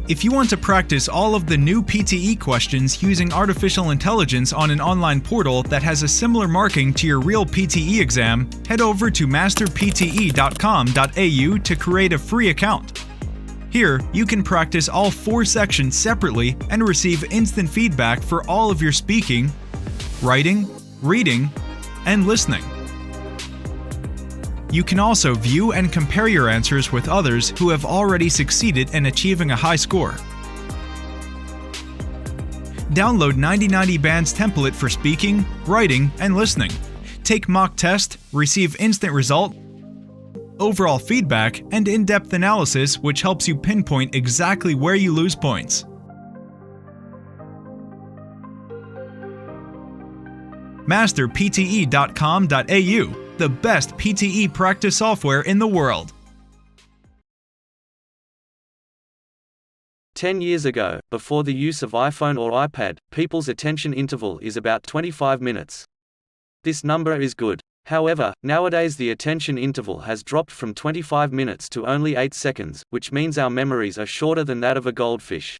If you want to practice all of the new PTE questions using artificial intelligence on an online portal that has a similar marking to your real PTE exam, head over to masterpte.com.au to create a free account. Here, you can practice all 4 sections separately and receive instant feedback for all of your speaking, writing, reading, and listening. You can also view and compare your answers with others who have already succeeded in achieving a high score. Download 9090 Band's template for speaking, writing, and listening. Take mock test, receive instant result, overall feedback, and in-depth analysis which helps you pinpoint exactly where you lose points. masterpte.com.au, the best PTE practice software in the world. 10 years ago, before the use of iPhone or iPad, people's attention interval is about 25 minutes. This number is good. However, nowadays the attention interval has dropped from 25 minutes to only 8 seconds, which means our memories are shorter than that of a goldfish.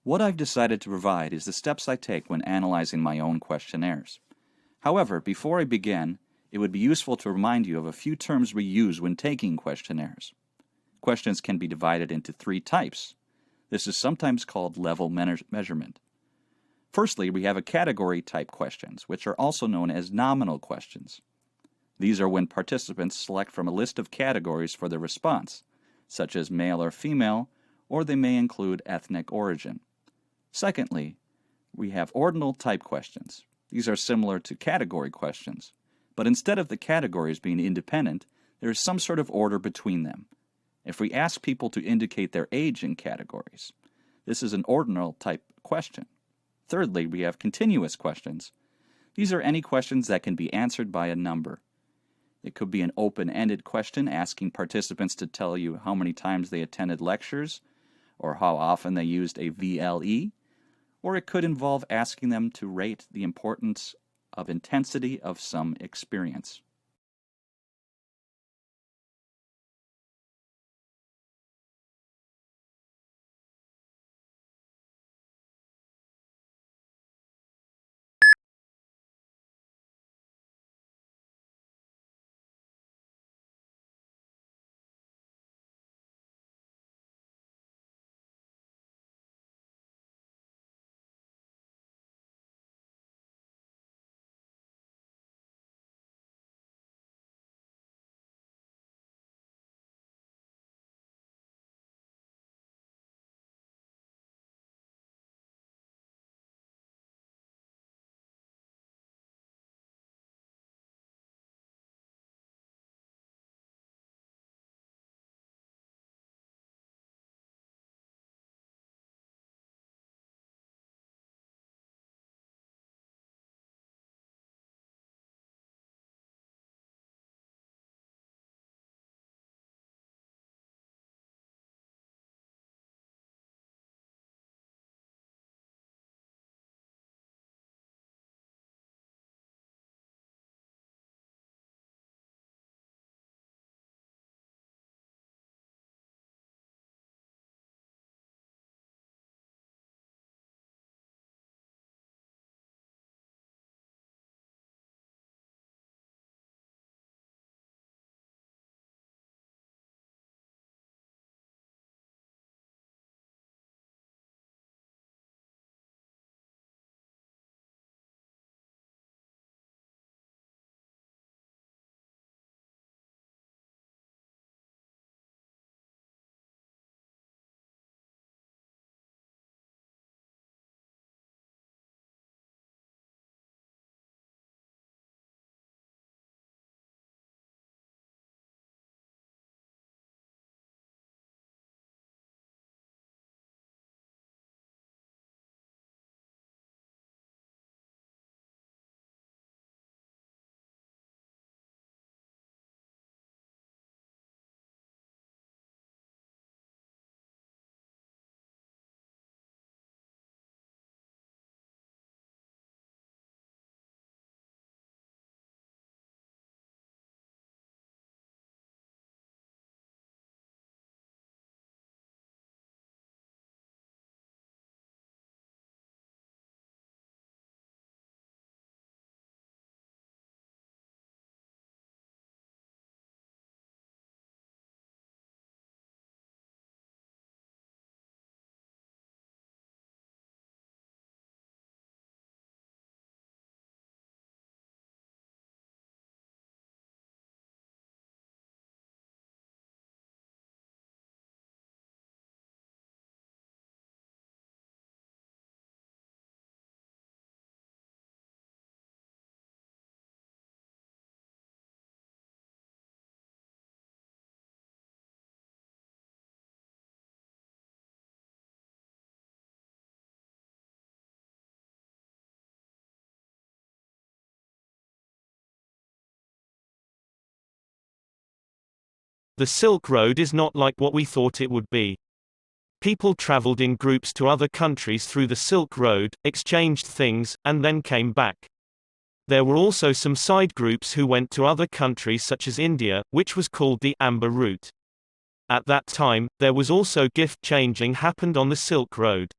What I've decided to provide is the steps I take when analyzing my own questionnaires. However, before I begin, it would be useful to remind you of a few terms we use when taking questionnaires. Questions can be divided into 3 types. This is sometimes called level measurement. Firstly, we have a category type questions, which are also known as nominal questions. These are when participants select from a list of categories for their response, such as male or female, or they may include ethnic origin. Secondly, we have ordinal type questions. These are similar to category questions, but instead of the categories being independent, there is some sort of order between them. If we ask people to indicate their age in categories, this is an ordinal type question. Thirdly, we have continuous questions. These are any questions that can be answered by a number. It could be an open-ended question asking participants to tell you how many times they attended lectures or how often they used a VLE, or it could involve asking them to rate the importance of intensity of some experience. The Silk Road is not like what we thought it would be. People traveled in groups to other countries through the Silk Road, exchanged things, and then came back. There were also some side groups who went to other countries such as India, which was called the Amber Route. At that time, there was also gift changing happened on the Silk Road.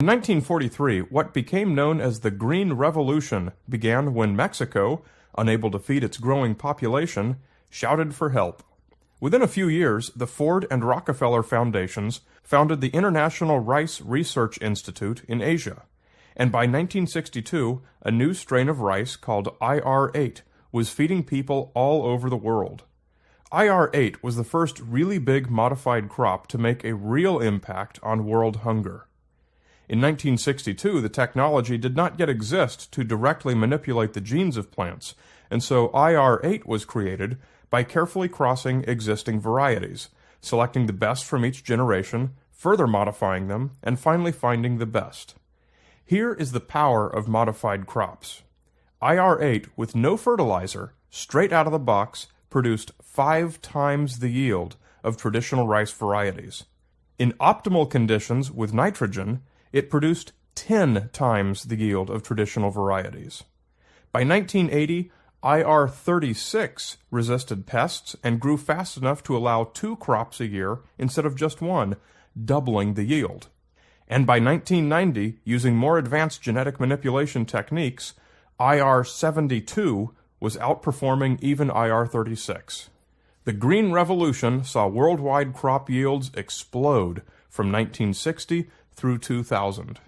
In 1943, what became known as the Green Revolution began when Mexico, unable to feed its growing population, shouted for help. Within a few years, the Ford and Rockefeller Foundations founded the International Rice Research Institute in Asia, and by 1962, a new strain of rice called IR8 was feeding people all over the world. IR8 was the first really big modified crop to make a real impact on world hunger. In 1962, the technology did not yet exist to directly manipulate the genes of plants, and so IR8 was created by carefully crossing existing varieties, selecting the best from each generation, further modifying them, and finally finding the best. Here is the power of modified crops. IR8, with no fertilizer, straight out of the box, produced 5 times the yield of traditional rice varieties. In optimal conditions with nitrogen, it produced 10 times the yield of traditional varieties. By 1980, IR36 resisted pests and grew fast enough to allow 2 crops a year instead of just 1, doubling the yield. And by 1990, using more advanced genetic manipulation techniques, IR72 was outperforming even IR36. The Green Revolution saw worldwide crop yields explode from 1960 through 2000.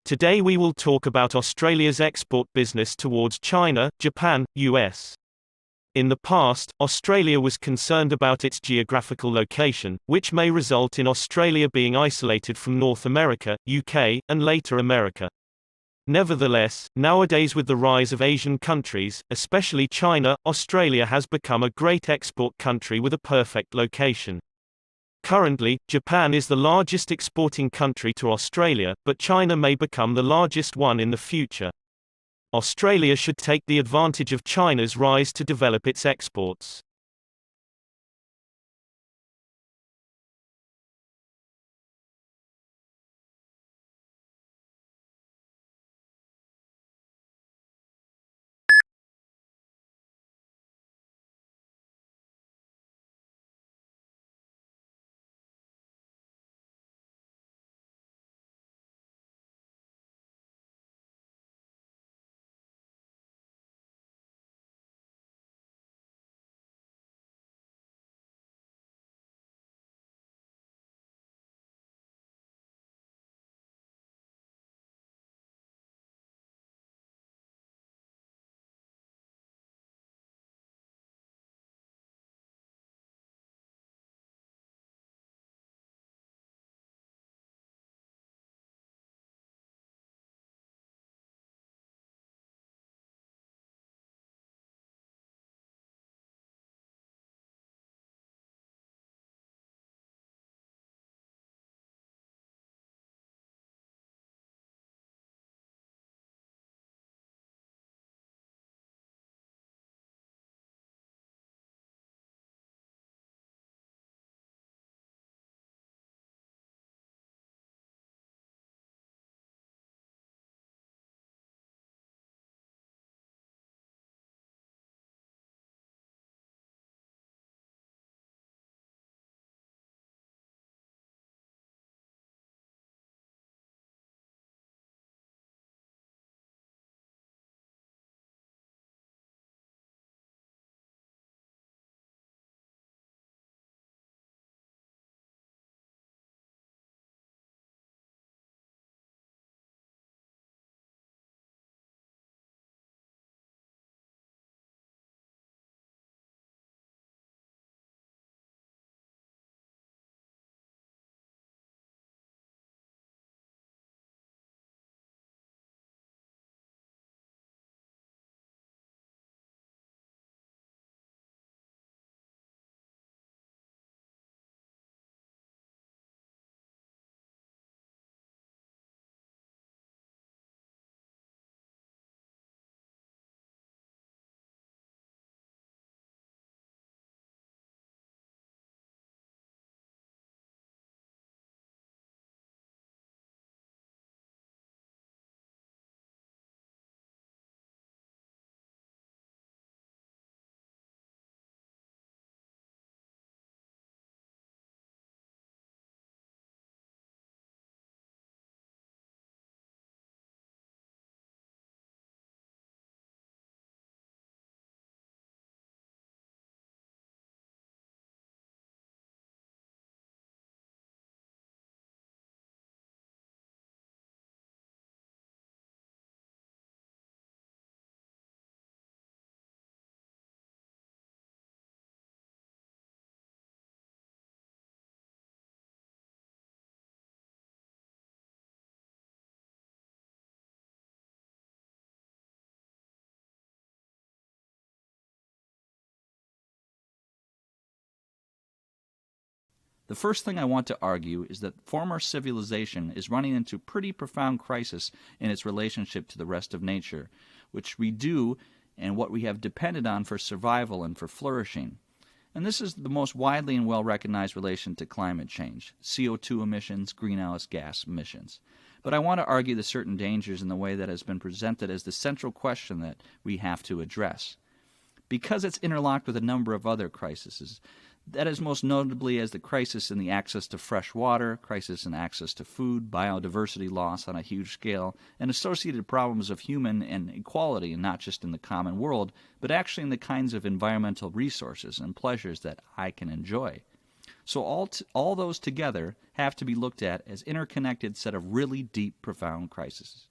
Today we will talk about Australia's export business towards China, Japan, US. In the past, Australia was concerned about its geographical location, which may result in Australia being isolated from North America, UK, and later America. Nevertheless, nowadays with the rise of Asian countries, especially China, Australia has become a great export country with a perfect location. Currently, Japan is the largest exporting country to Australia, but China may become the largest one in the future. Australia should take the advantage of China's rise to develop its exports. The first thing I want to argue is that former civilization is running into pretty profound crisis in its relationship to the rest of nature, which we do and what we have depended on for survival and for flourishing. And this is the most widely and well-recognized relation to climate change, CO2 emissions, greenhouse gas emissions. But I want to argue the certain dangers in the way that has been presented as the central question that we have to address. Because it's interlocked with a number of other crises, that is most notably as the crisis in the access to fresh water, crisis in access to food, biodiversity loss on a huge scale, and associated problems of human and equality, and not just in the common world, but actually in the kinds of environmental resources and pleasures that I can enjoy. So all those together have to be looked at as interconnected set of really deep, profound crises.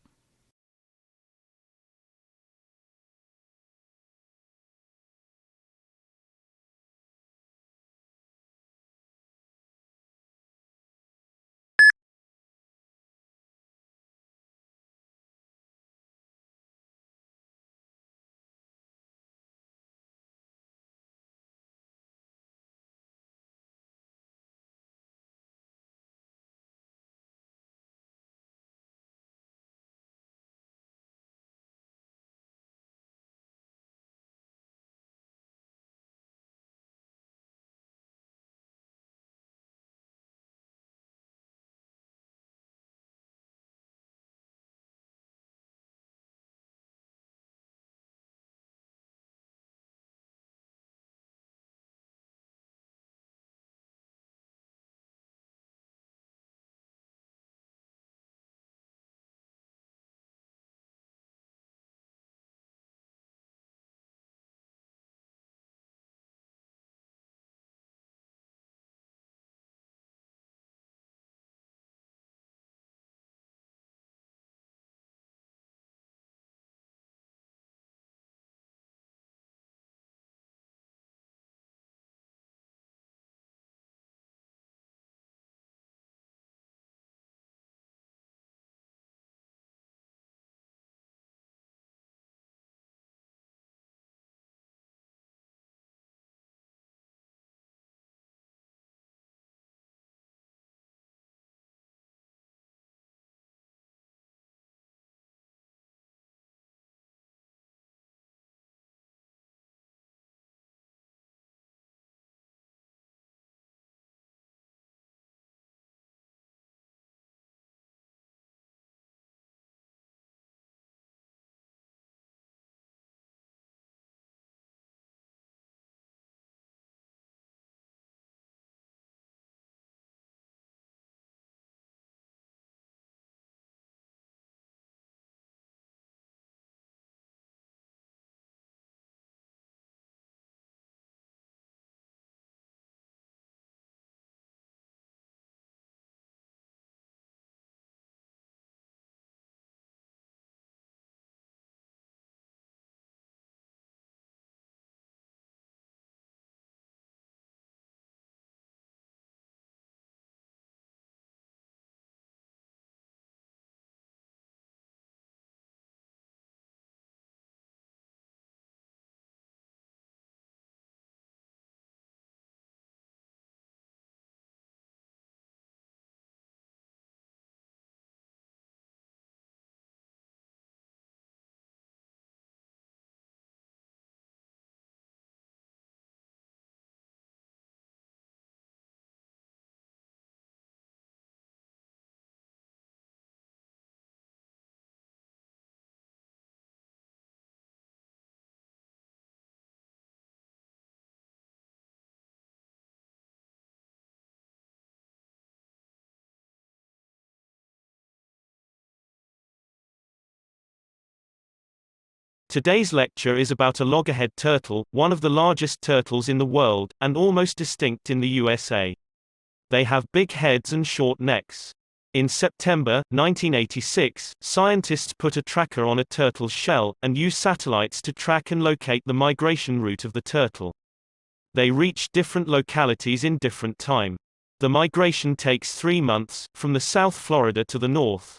Today's lecture is about a loggerhead turtle, one of the largest turtles in the world, and almost extinct in the USA. They have big heads and short necks. In September 1986, scientists put a tracker on a turtle's shell, and used satellites to track and locate the migration route of the turtle. They reach different localities in different time. The migration takes 3 months, from the South Florida to the north.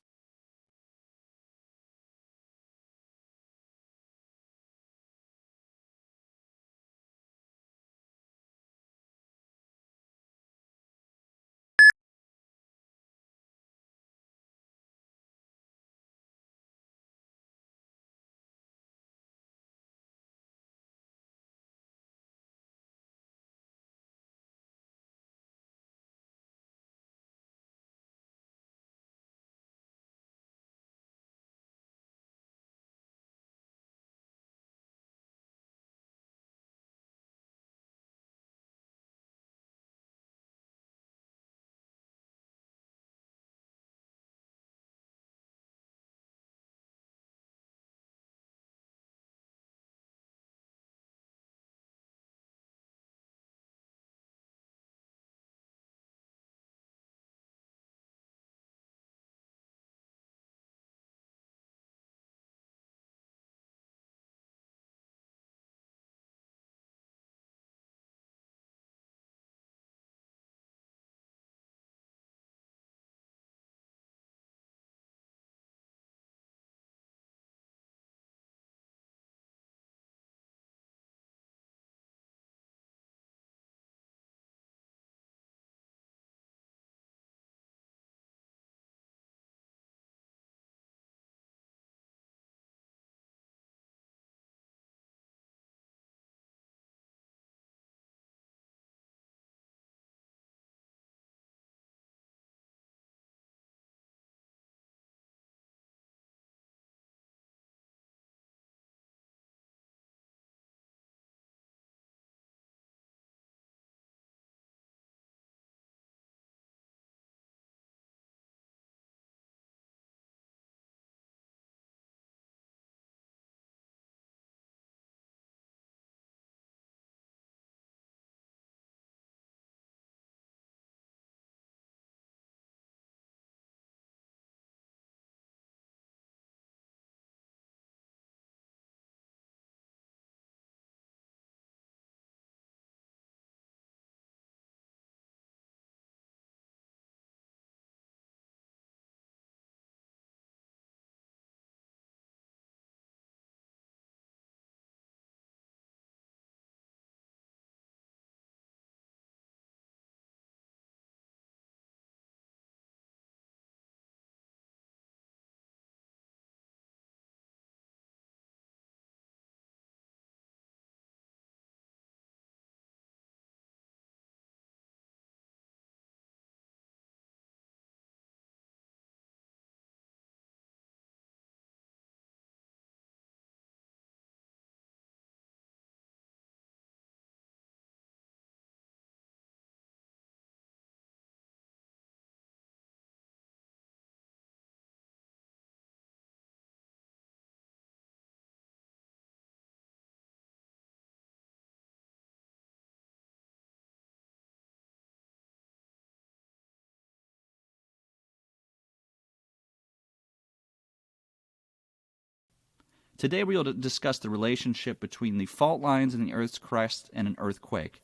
Today we will discuss the relationship between the fault lines in the Earth's crust and an earthquake.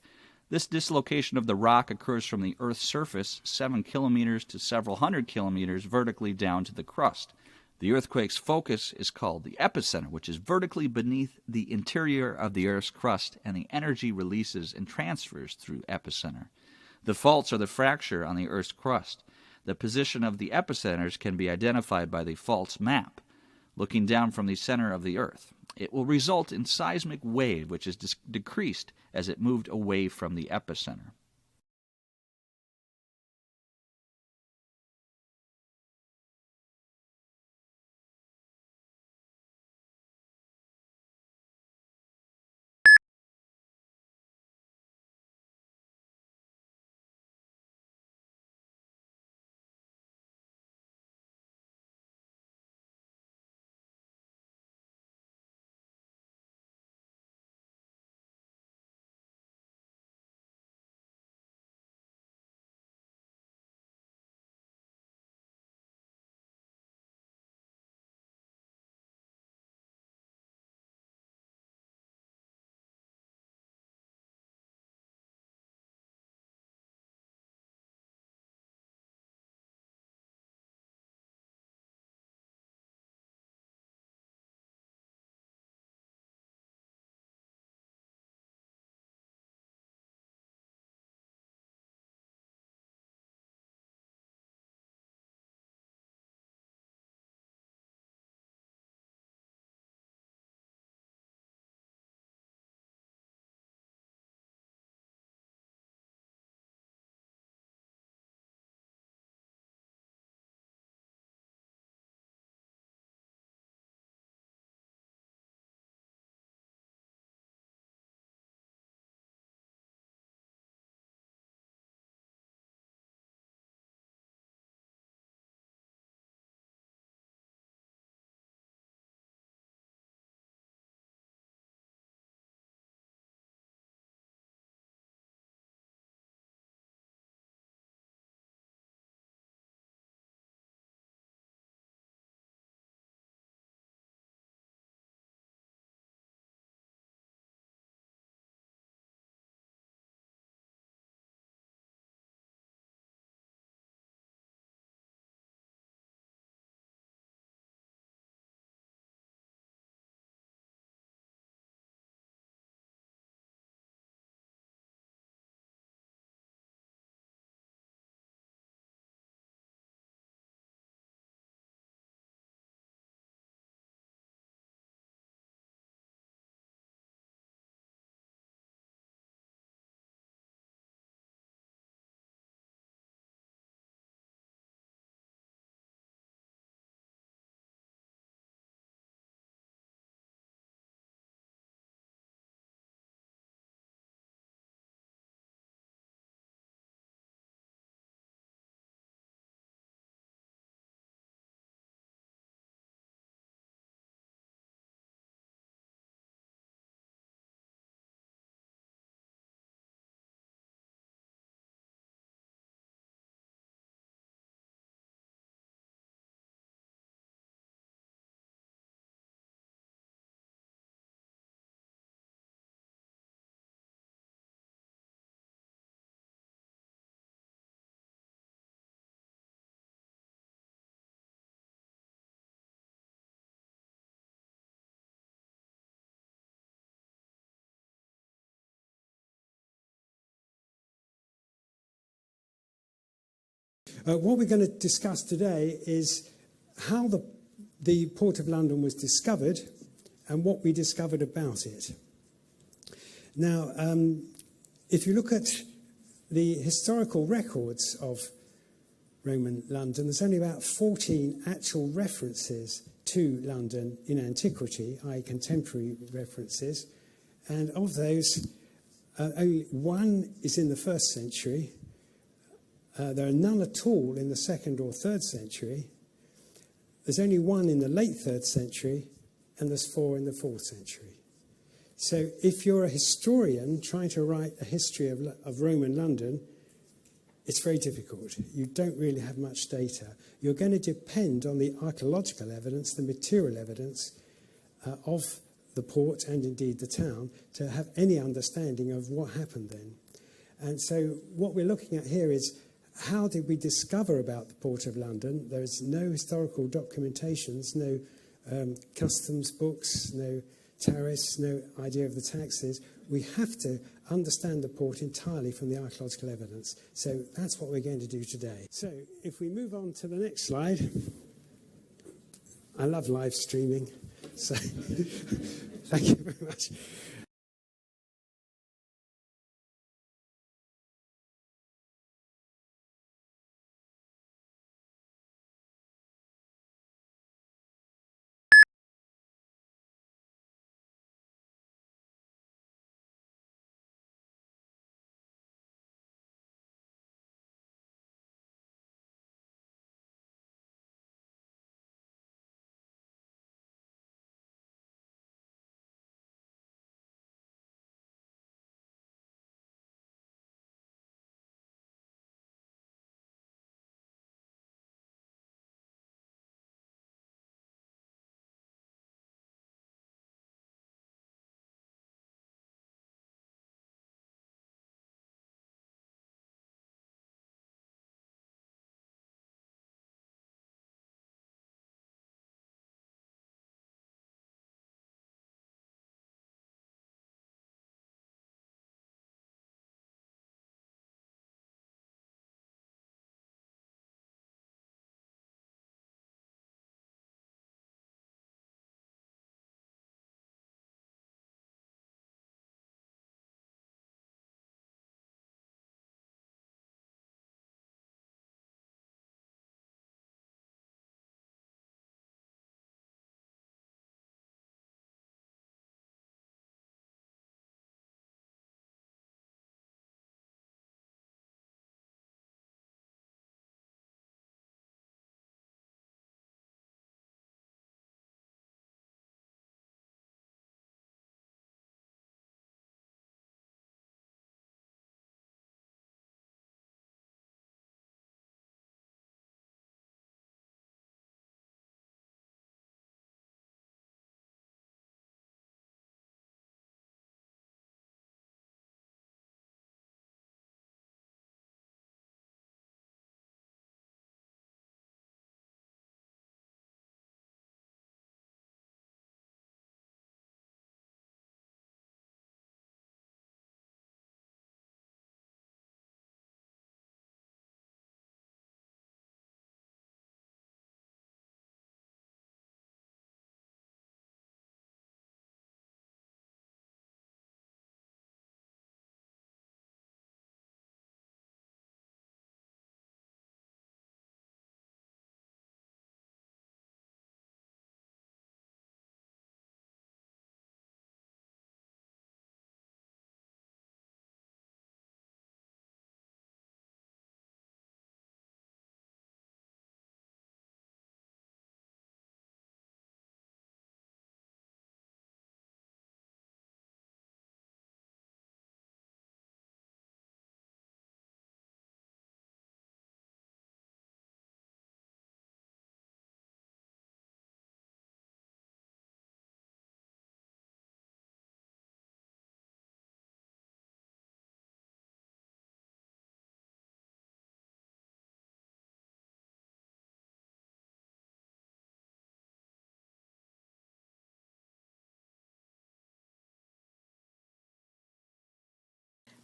This dislocation of the rock occurs from the Earth's surface 7 kilometers to several hundred kilometers vertically down to the crust. The earthquake's focus is called the epicenter, which is vertically beneath the interior of the Earth's crust, and the energy releases and transfers through epicenter. The faults are the fracture on the Earth's crust. The position of the epicenters can be identified by the faults map, looking down from the center of the Earth. It will result in seismic wave, which is decreased as it moved away from the epicenter. What we're going to discuss today is how the Port of London was discovered and what we discovered about it. Now, if you look at the historical records of Roman London, there's only about 14 actual references to London in antiquity, i.e. contemporary references, and of those, only one is in the 1st century. There are none at all in the 2nd or 3rd century. There's only one in the late 3rd century, and there's 4 in the 4th century. So if you're a historian trying to write a history of Roman London, it's very difficult. You don't really have much data. You're going to depend on the archaeological evidence, the material evidence, of the port and indeed the town to have any understanding of what happened then. And so what we're looking at here is, how did we discover about the Port of London? There is no historical documentations, no customs books, no tariffs, no idea of the taxes. We have to understand the port entirely from the archaeological evidence. So that's what we're going to do today. So if we move on to the next slide. I love live streaming, so thank you very much.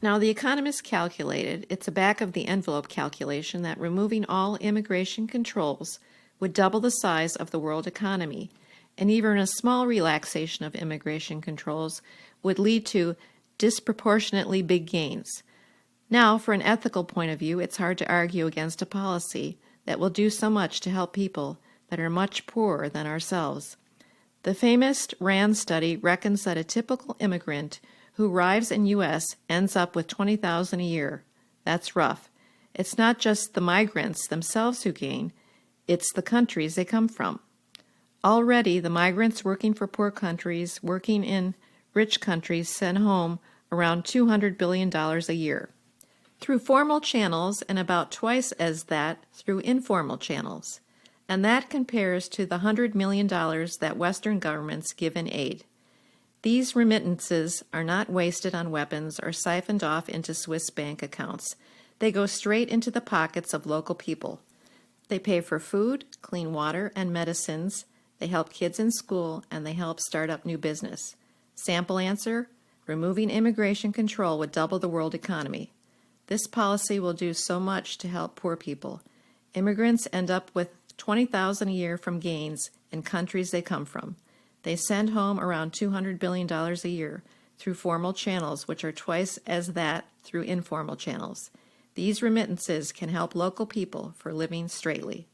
Now, the economists calculated, it's a back-of-the-envelope calculation, that removing all immigration controls would double the size of the world economy, and even a small relaxation of immigration controls would lead to disproportionately big gains. Now, for an ethical point of view, it's hard to argue against a policy that will do so much to help people that are much poorer than ourselves. The famous RAND study reckons that a typical immigrant who arrives in U.S. ends up with $20,000 a year. That's rough. It's not just the migrants themselves who gain, it's the countries they come from. Already, the migrants working for poor countries, working in rich countries, send home around $200 billion a year, through formal channels and about twice as that through informal channels. and that compares to the $100 million that Western governments give in aid. These remittances are not wasted on weapons or siphoned off into Swiss bank accounts. They go straight into the pockets of local people. They pay for food, clean water, and medicines. They help kids in school, and they help start up new business. Sample answer: removing immigration control would double the world economy. This policy will do so much to help poor people. Immigrants end up with $20,000 a year from gains in countries they come from. They send home around $200 billion a year through formal channels, which are twice as that through informal channels. These remittances can help local people for living straightly.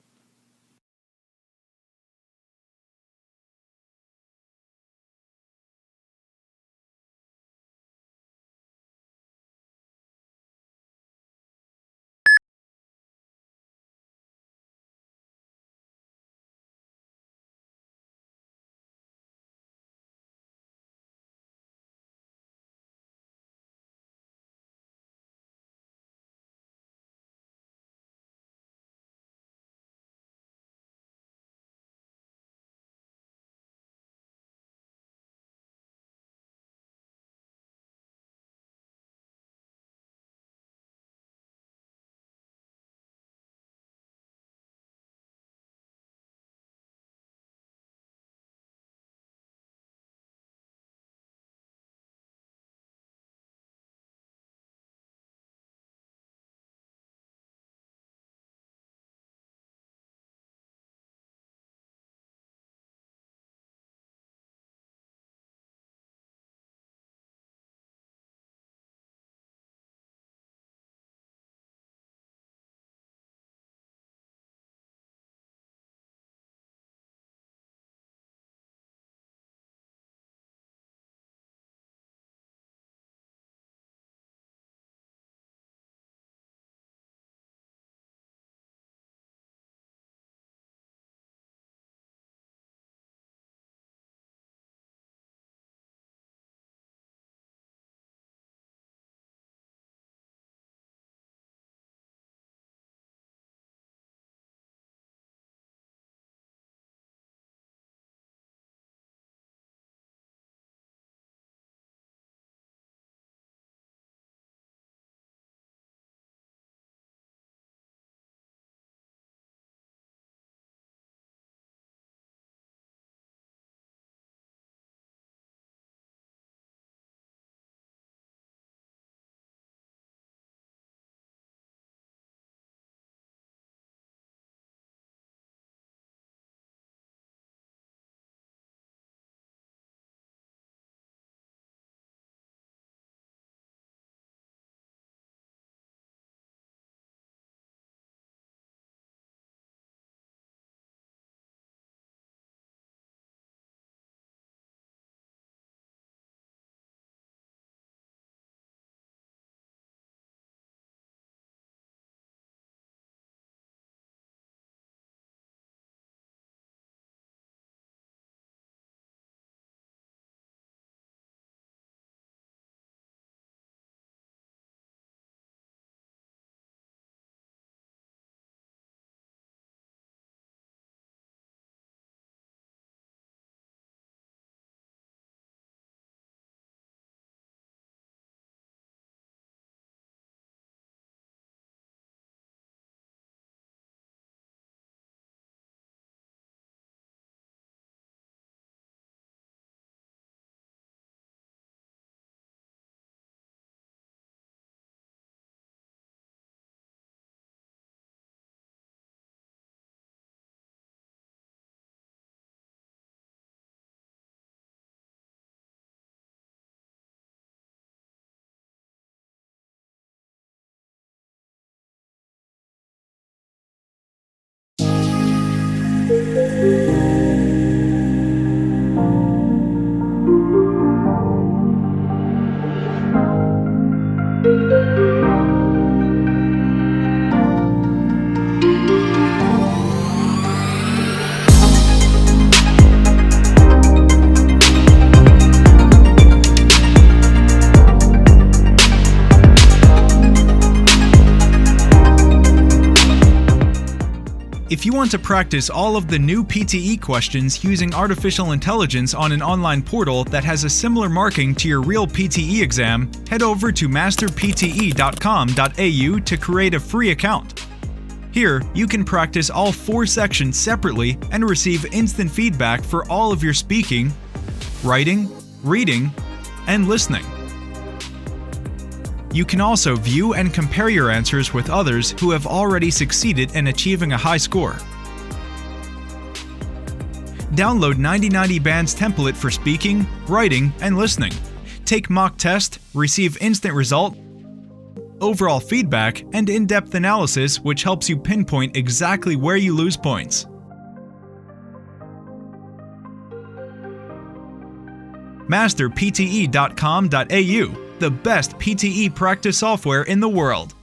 If you want to practice all of the new PTE questions using artificial intelligence on an online portal that has a similar marking to your real PTE exam, head over to masterpte.com.au to create a free account. Here, you can practice all 4 sections separately and receive instant feedback for all of your speaking, writing, reading, and listening. You can also view and compare your answers with others who have already succeeded in achieving a high score. Download 9090 Band's template for speaking, writing, and listening. Take mock test, receive instant result, overall feedback, and in-depth analysis which helps you pinpoint exactly where you lose points. Masterpte.com.au, the best PTE practice software in the world.